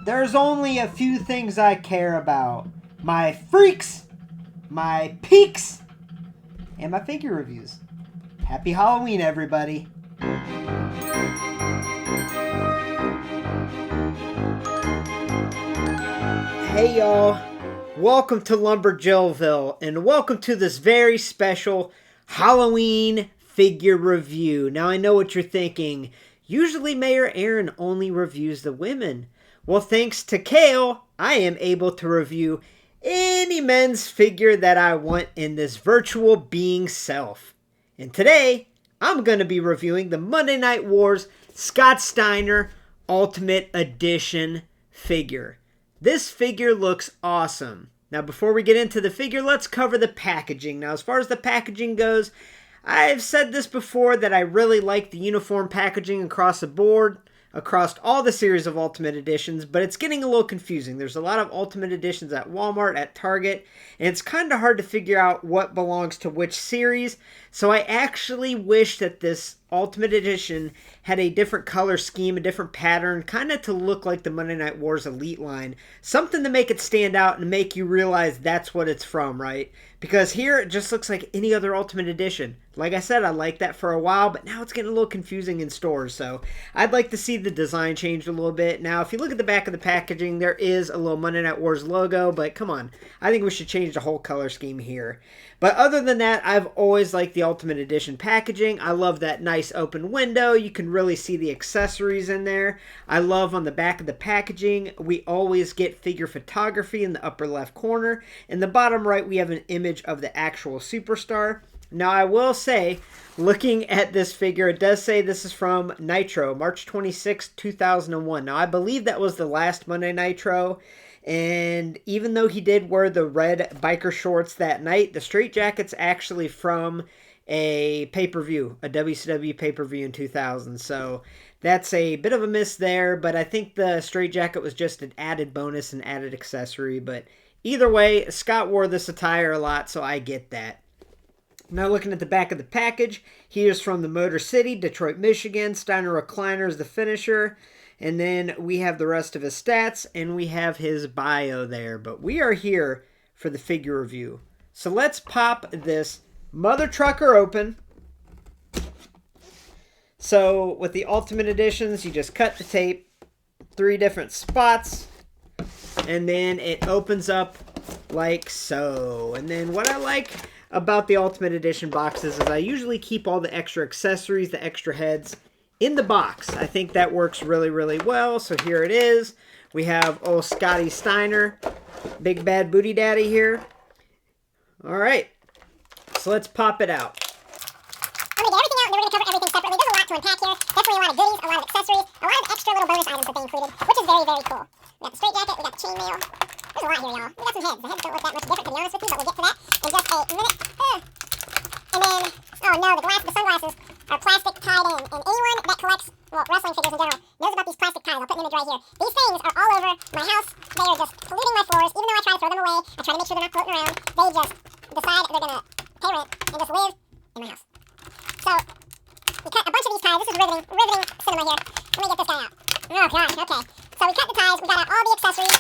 There's only a few things I care about. My freaks, my peaks, and my figure reviews. Happy Halloween, everybody. Hey, y'all. Welcome to LumberJillville, and welcome to this very special Halloween figure review. Now, I know what you're thinking. Usually, Mayor Aaron only reviews the women. Well, thanks to Kale, I am able to review any men's figure that I want in this virtual being self. And today, I'm going to be reviewing the Monday Night Wars Scott Steiner Ultimate Edition figure. This figure looks awesome. Now, before we get into the figure, let's cover the packaging. Now, as far as the packaging goes, I've said this before that I really like the uniform packaging across the board, across all the series of Ultimate Editions, but it's getting a little confusing. There's a lot of Ultimate Editions at Walmart, at Target, and it's kind of hard to figure out what belongs to which series. So I actually wish that this Ultimate Edition had a different color scheme, a different pattern, kind of to look like the Monday Night Wars Elite line. Something to make it stand out and make you realize that's what it's from, right? Because here it just looks like any other Ultimate Edition. Like I said, I liked that for a while, but now it's getting a little confusing in stores. So I'd like to see the design changed a little bit. Now, if you look at the back of the packaging, there is a little Monday Night Wars logo, but come on. I think we should change the whole color scheme here. But other than that, I've always liked the Ultimate Edition packaging. I love that nice open window. You can really see the accessories in there. I love on the back of the packaging, we always get figure photography in the upper left corner. In the bottom right, we have an image of the actual superstar. Now, I will say, looking at this figure, it does say this is from Nitro, March 26, 2001. Now, I believe that was the last Monday Nitro. And even though he did wear the red biker shorts that night, the straitjacket's actually from a pay-per-view, a WCW pay-per-view in 2000. So that's a bit of a miss there, but I think the straitjacket was just an added bonus, an added accessory. But either way, Scott wore this attire a lot, so I get that. Now looking at the back of the package, he is from the Motor City, Detroit, Michigan. Steiner Recliner is the finisher. And then we have the rest of his stats, and we have his bio there. But we are here for the figure review. So let's pop this mother trucker open. So with the Ultimate Editions, you just cut the tape, 3 different spots, and then it opens up like so. And then what I like about the Ultimate Edition boxes is I usually keep all the extra accessories, the extra heads, in the box. I think that works really, really well. So here it is. We have old Scotty Steiner, big bad booty daddy here. All right, so let's pop it out. I'm going to get everything out, and then we're going to cover everything separately. There's a lot to unpack here. Definitely a lot of goodies, a lot of accessories, a lot of extra little bonus items that they included, which is very, very cool. We got the straitjacket, we got the chainmail. There's a lot here, y'all. We got some heads. The heads don't look that much different, to be honest with you, but we'll get to that in just a minute. And then, oh no, the sunglasses are plastic tied in. And anyone that collects, well, wrestling figures in general, knows about these plastic ties. I'll put an image right here. These things are all over my house. They are just polluting my floors. Even though I try to throw them away, I try to make sure they're not floating around. They just decide they're going to pay rent and just live in my house. So, we cut a bunch of these ties. This is riveting cinema here. Let me get this guy out. Oh gosh, okay. So we cut the ties, we got out all the accessories,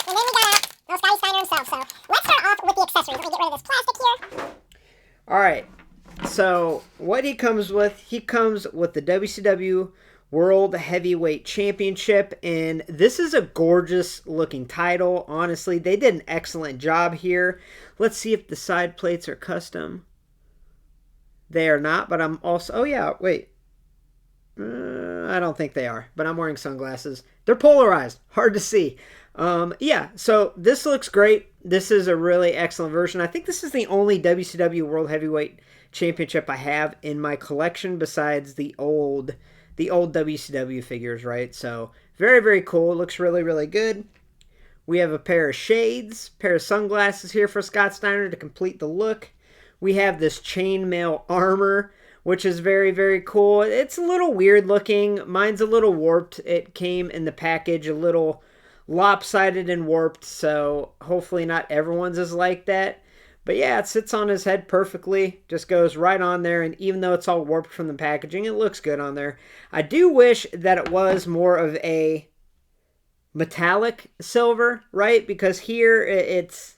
and then we got out Scotty Steiner himself. So let's start off with the accessories. Let me get rid of this plastic here. Alright, so what he comes with the WCW World Heavyweight Championship, and this is a gorgeous looking title. Honestly, they did an excellent job here. Let's see if the side plates are custom. They are not, but I'm also, oh yeah, wait. I don't think they are, but I'm wearing sunglasses. They're polarized, hard to see. Yeah, so this looks great. This is a really excellent version. I think this is the only WCW World Heavyweight Championship I have in my collection besides the old WCW figures, right? So very, very cool. It looks really, really good. We have a pair of shades, pair of sunglasses here for Scott Steiner to complete the look. We have this chainmail armor, which is very, very cool. It's a little weird looking. Mine's a little warped. It came in the package a little lopsided and warped, so hopefully not everyone's is like that. But yeah, it sits on his head perfectly, just goes right on there, and even though it's all warped from the packaging, it looks good on there. I do wish that it was more of a metallic silver, right? Because here it's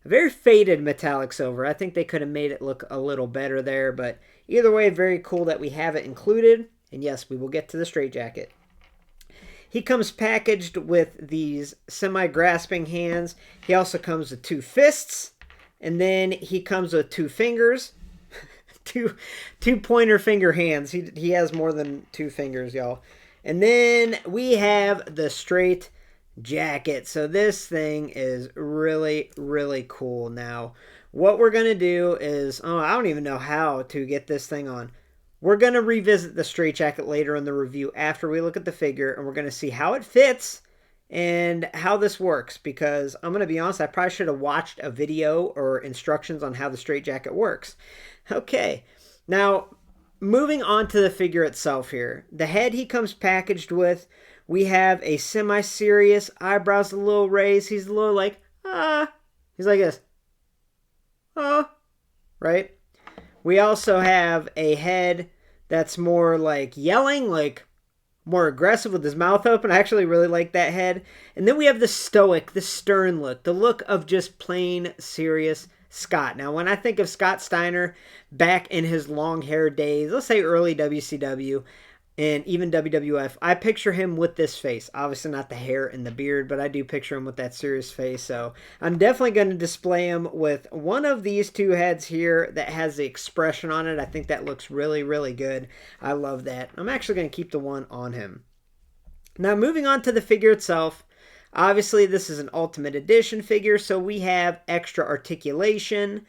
a very faded metallic silver. I think they could have made it look a little better there, but either way, very cool that we have it included. And yes, we will get to the straitjacket. He comes packaged with these semi-grasping hands. He also comes with 2 fists, and then he comes with 2 fingers, two pointer finger hands. He has more than 2 fingers, y'all. And then we have the straight jacket. So this thing is really, really cool. Now, what we're going to do is, I don't even know how to get this thing on. We're going to revisit the straitjacket later in the review after we look at the figure, and we're going to see how it fits and how this works, because I'm going to be honest, I probably should have watched a video or instructions on how the straitjacket works. Okay, now moving on to the figure itself here. The head he comes packaged with, we have a semi-serious, eyebrows a little raised. He's a little like, he's like this. Right? We also have a head that's more like yelling, like more aggressive with his mouth open. I actually really like that head. And then we have the stoic, the stern look, the look of just plain serious Scott. Now, when I think of Scott Steiner back in his long hair days, let's say early WCW and even WWF, I picture him with this face. Obviously not the hair and the beard, but I do picture him with that serious face. So I'm definitely going to display him with one of these 2 heads here that has the expression on it. I think that looks really, really good. I love that. I'm actually going to keep the one on him. Now, moving on to the figure itself. Obviously, this is an Ultimate Edition figure, so we have extra articulation.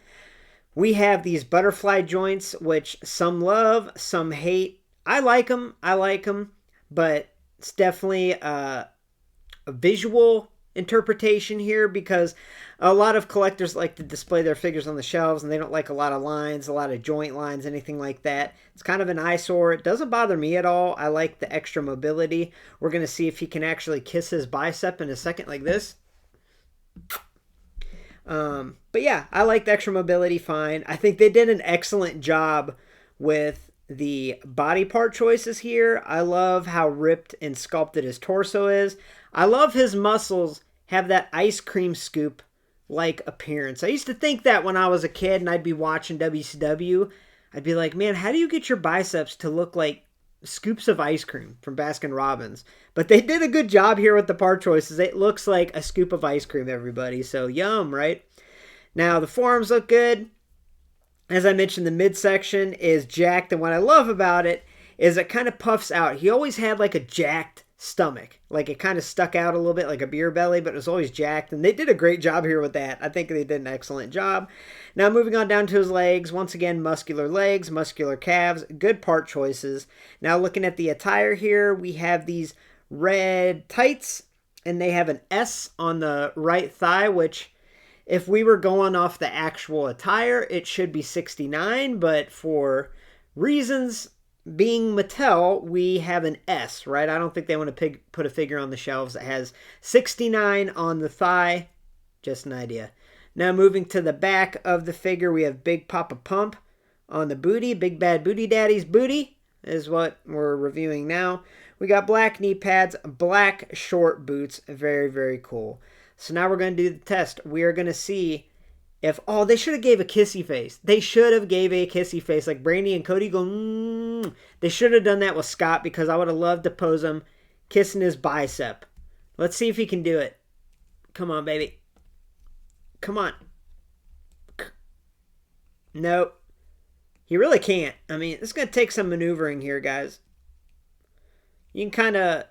We have these butterfly joints, which some love, some hate. I like them, but it's definitely a visual interpretation here, because a lot of collectors like to display their figures on the shelves and they don't like a lot of lines, a lot of joint lines, anything like that. It's kind of an eyesore. It doesn't bother me at all. I like the extra mobility. We're going to see if he can actually kiss his bicep in a second like this. But yeah, I like the extra mobility fine. I think they did an excellent job with the body part choices here. I love how ripped and sculpted his torso is. I love his muscles have that ice cream scoop like appearance. I used to think that when I was a kid and I'd be watching WCW, I'd be like, man, how do you get your biceps to look like scoops of ice cream from Baskin Robbins? But they did a good job here with the part choices. It looks like a scoop of ice cream, everybody. So yum, right? Now the forearms look good. As I mentioned, the midsection is jacked, and what I love about it is it kind of puffs out. He always had like a jacked stomach. Like it kind of stuck out a little bit like a beer belly, but it was always jacked, and they did a great job here with that. I think they did an excellent job. Now moving on down to his legs. Once again, muscular legs, muscular calves, good part choices. Now looking at the attire here, we have these red tights, and they have an S on the right thigh, which if we were going off the actual attire, it should be 69, but for reasons being Mattel, we have an S, right? I don't think they want to put a figure on the shelves that has 69 on the thigh. Just an idea. Now moving to the back of the figure, we have Big Papa Pump on the booty. Big Bad Booty Daddy's booty is what we're reviewing now. We got black knee pads, black short boots. Very, very cool. So now we're going to do the test. We are going to see if, they should have gave a kissy face. They should have gave a kissy face. Like Brandy and Cody go, They should have done that with Scott, because I would have loved to pose him kissing his bicep. Let's see if he can do it. Come on, baby. Come on. Nope. He really can't. I mean, it's going to take some maneuvering here, guys. You can kind of...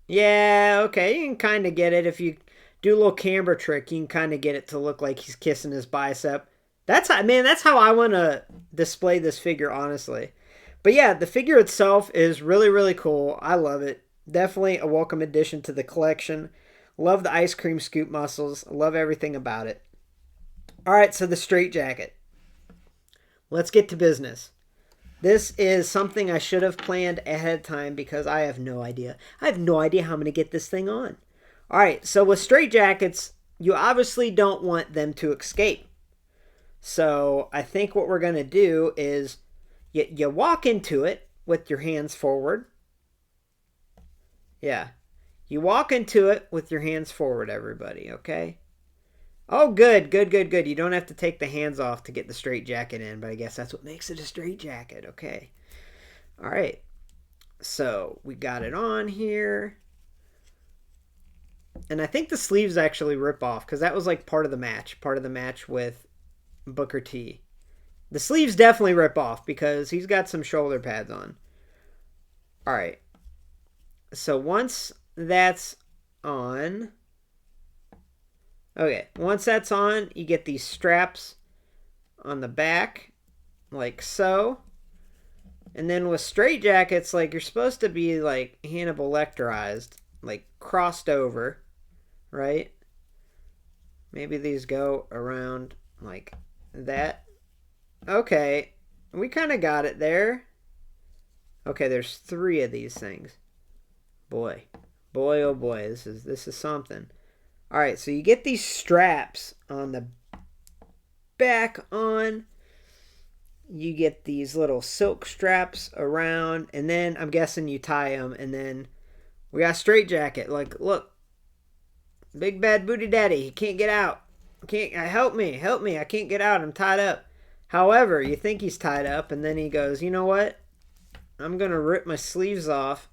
Yeah, okay, you can kind of get it. If you do a little camber trick, you can kind of get it to look like he's kissing his bicep. That's how I want to display this figure, honestly. But yeah, the figure itself is really, really cool. I love it. Definitely a welcome addition to the collection. Love the ice cream scoop muscles. Love everything about it. All right, so the straitjacket. Let's get to business. This is something I should have planned ahead of time, because I have no idea. I have no idea how I'm going to get this thing on. All right, so with straitjackets, you obviously don't want them to escape. So I think what we're going to do is you walk into it with your hands forward. Yeah. You walk into it with your hands forward, everybody, okay? Oh, good, good, good, good. You don't have to take the hands off to get the straight jacket in, but I guess that's what makes it a straight jacket, okay? All right. So we got it on here. And I think the sleeves actually rip off because that was like part of the match with Booker T. The sleeves definitely rip off because he's got some shoulder pads on. All right. So once that's on, okay, once that's on, you get these straps on the back like so. And then with straight jackets, like you're supposed to be like Hannibal Lecterized, like crossed over, right? Maybe these go around like that. Okay, we kind of got it there. Okay, there's 3 of these things. Boy, oh boy, this is something. All right, so you get these straps on the back on. You get these little silk straps around, and then I'm guessing you tie them, and then we got a straight jacket. Like, look, big bad booty daddy, he can't get out. Help me, I can't get out, I'm tied up. However, you think he's tied up, and then he goes, you know what? I'm gonna rip my sleeves off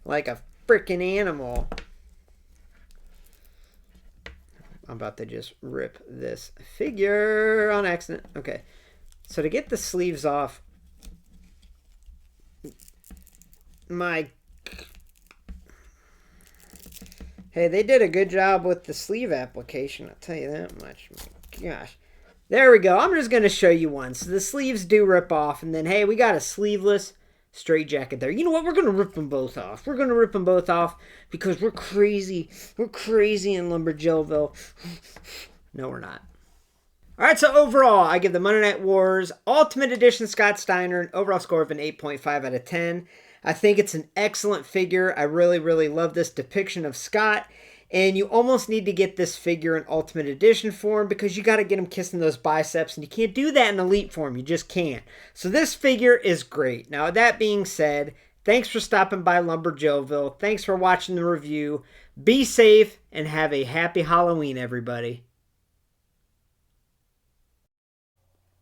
like a freaking animal. I'm about to just rip this figure on accident. Okay. So to get the sleeves off, hey, they did a good job with the sleeve application, I'll tell you that much. My gosh. There we go. I'm just going to show you one. So the sleeves do rip off, and then, hey, we got a sleeveless straight jacket there. You know what? We're going to rip them both off. We're going to rip them both off because we're crazy. We're crazy in LumberJillville. No, we're not. All right, so overall, I give the Monday Night Wars Ultimate Edition Scott Steiner an overall score of an 8.5 out of 10. I think it's an excellent figure. I really, really love this depiction of Scott. And you almost need to get this figure in Ultimate Edition form because you got to get him kissing those biceps, and you can't do that in Elite form. You just can't. So this figure is great. Now, that being said, thanks for stopping by LumberJillville. Thanks for watching the review. Be safe and have a happy Halloween, everybody.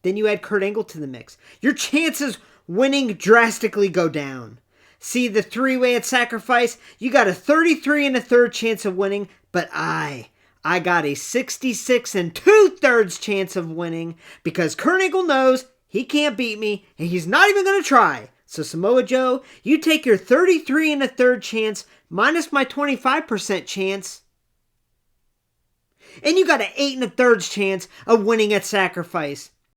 Then you add Kurt Angle to the mix. Your chances winning drastically go down. See the 3-way at Sacrifice? You got a 33 1/3 chance of winning, but I got a 66 2/3 chance of winning because Kurt Angle knows he can't beat me and he's not even going to try. So Samoa Joe, you take your 33 1/3 chance minus my 25% chance, and you got an 8 1/3 chance of winning at Sacrifice.